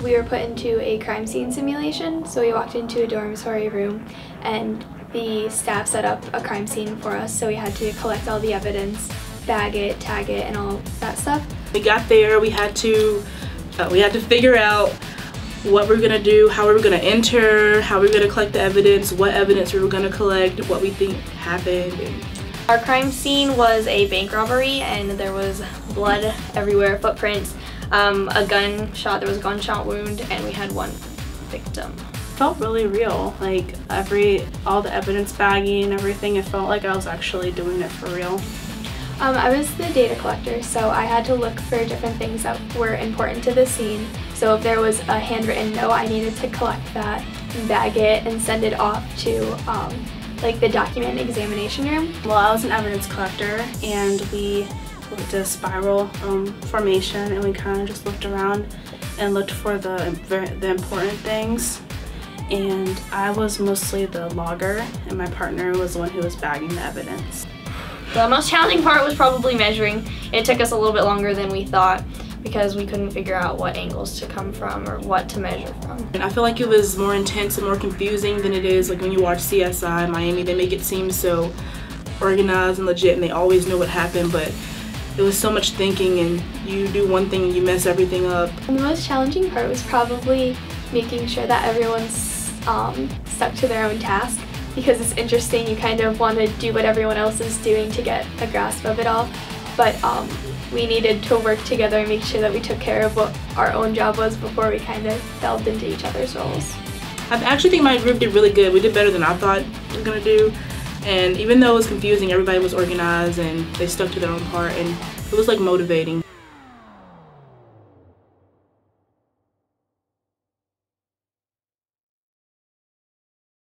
We were put into a crime scene simulation, so we walked into a dormitory room and the staff set up a crime scene for us, so we had to collect all the evidence, bag it, tag it, and all that stuff. We got there, we had to figure out what we're gonna do, how we were gonna enter, how we were gonna collect the evidence, what evidence we were gonna collect, what we think happened. Our crime scene was a bank robbery and there was blood everywhere, footprints, a gunshot, there was a gunshot wound, and we had one victim. It felt really real, like all the evidence bagging and everything, it felt like I was actually doing it for real. I was the data collector, so I had to look for different things that were important to the scene. So if there was a handwritten note, I needed to collect that, bag it, and send it off to like the document examination room. Well, I was an evidence collector and we looked at a spiral formation, and we kind of just looked around and looked for the important things. And I was mostly the logger and my partner was the one who was bagging the evidence. The most challenging part was probably measuring. It took us a little bit longer than we thought because we couldn't figure out what angles to come from or what to measure from. And I feel like it was more intense and more confusing than it is like when you watch CSI Miami. They make it seem so organized and legit and they always know what happened, but it was so much thinking and you do one thing and you mess everything up. And the most challenging part was probably making sure that everyone's stuck to their own task, because it's interesting, you kind of want to do what everyone else is doing to get a grasp of it all, but we needed to work together and make sure that we took care of what our own job was before we kind of delved into each other's roles. I actually think my group did really good. We did better than I thought we were going to do, and even though it was confusing, everybody was organized and they stuck to their own part, and it was like motivating.